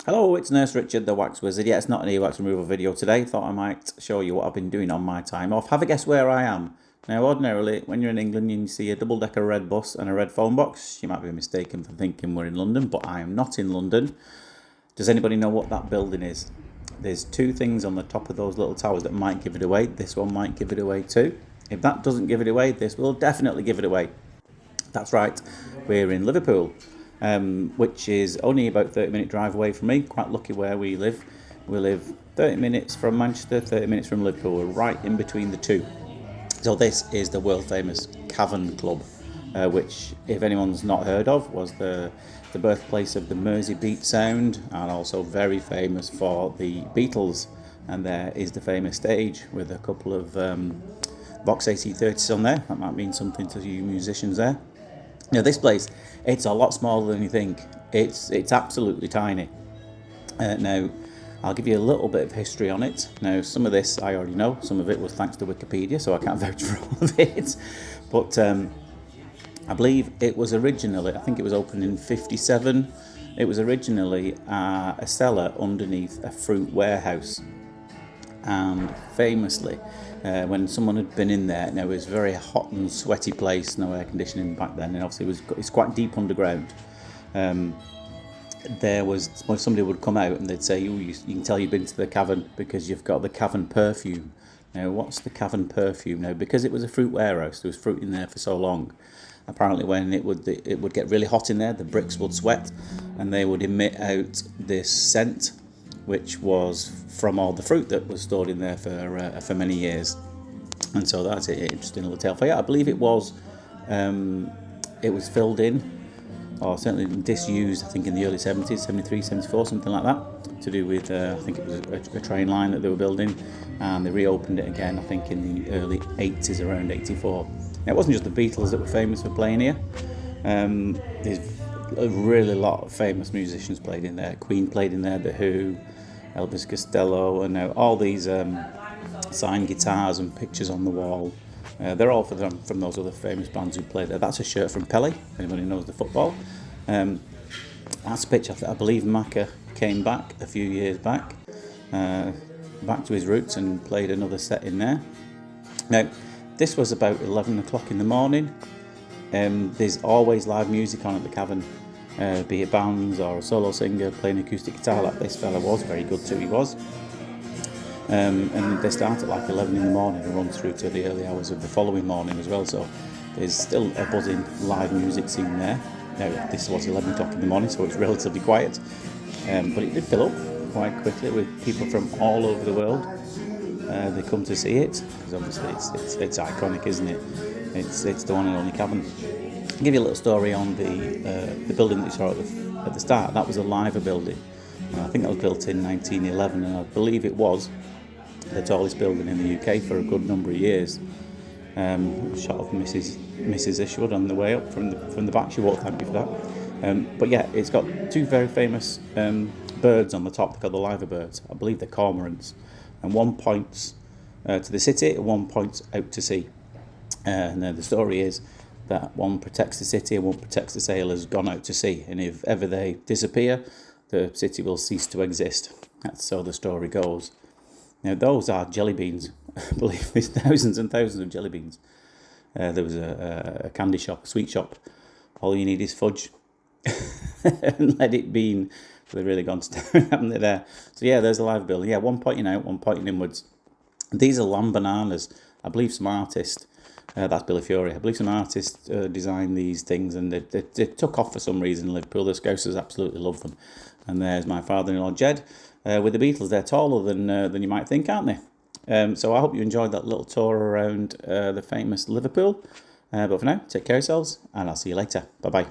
Hello, it's Nurse Richard, the Wax Wizard. Yeah, it's not an earwax removal video today. Thought I might show you what I've been doing on my time off. Have a guess where I am. Now, ordinarily, when you're in England and you see a double-decker red bus and a red phone box, you might be mistaken for thinking we're in London, but I am not in London. Does anybody know what that building is? There's two things on the top of those little towers that might give it away. This one might give it away too. If that doesn't give it away, this will definitely give it away. That's right, we're in Liverpool. Which is only about 30-minute drive away from me. Quite lucky where we live. We live 30 minutes from Manchester, 30 minutes from Liverpool. We're right in between the two. So this is the world famous Cavern Club, which, if anyone's not heard of, was the birthplace of the Mersey beat sound, and also very famous for the Beatles. And there is the famous stage with a couple of Vox AC30s on there. That might mean something to you musicians there. Now this place, it's a lot smaller than you think. It's absolutely tiny. Now, I'll give you a little bit of history on it. Now, some of this I already know. Some of it was thanks to Wikipedia, so I can't vouch for all of it. But I believe it was originally, I think it was opened in 1957. It was originally a cellar underneath a fruit warehouse. And famously, when someone had been in there, it was a very hot and sweaty place, no air conditioning back then, and obviously it's quite deep underground. There was, when somebody would come out and they'd say, you can tell you've been to the cavern because you've got the Cavern Perfume. Now, what's the Cavern Perfume? Now, because it was a fruit warehouse, there was fruit in there for so long. Apparently, when it would get really hot in there, the bricks would sweat, and they would emit out this scent, which was from all the fruit that was stored in there for many years. And so that's an interesting little tale for you. I believe it was filled in, or certainly disused, I think in the early 70s, 73, 74, something like that, to do with, I think it was a train line that they were building, and they reopened it again, I think in the early 80s, around 84. Now, it wasn't just the Beatles that were famous for playing here. There's a really lot of famous musicians played in there. Queen played in there, The Who, Elvis Costello, and now all these signed guitars and pictures on the wall. They're all from those other famous bands who played there. That's a shirt from Pele, anybody knows the football. That's a picture, I believe Macca came back a few years back to his roots and played another set in there. Now, this was about 11 o'clock in the morning. There's always live music on at the Cavern. Be it bands or a solo singer playing acoustic guitar like this fella was, very good too he was. And they start at like 11 in the morning and run through to the early hours of the following morning as well, so there's still a buzzing live music scene there. Now, this was 11 o'clock in the morning, so it's relatively quiet, but it did fill up quite quickly with people from all over the world. They come to see it, because obviously it's iconic, isn't it? It's the one and only Cavern. I'll give you a little story on the building that you saw at the start. That was a Liver building. I think that was built in 1911, and I believe it was the tallest building in the UK for a good number of years. Shot of Mrs. Ishwood on the way up from the back. She won't thank me for that. But yeah, it's got two very famous birds on the top called the Liver birds. I believe they're cormorants, and one points to the city and one points out to sea. And the story is that one protects the city and one protects the sailors gone out to sea, and if ever they disappear, the city will cease to exist. That's so the story goes. Now, those are jelly beans. I believe there's thousands and thousands of jelly beans. There was a candy shop, a sweet shop. All you need is fudge and let it bean. So they've really gone to town, haven't they, there? So yeah, there's a live building. Yeah, one pointing out, one pointing inwards. These are lamb bananas. I believe some artist, that's Billy Fury, I believe some artists designed these things, and they took off for some reason in Liverpool. The Scousers absolutely love them. And there's my father-in-law, Jed, with the Beatles. They're taller than you might think, aren't they? So I hope you enjoyed that little tour around the famous Liverpool. But for now, take care of yourselves, and I'll see you later. Bye-bye.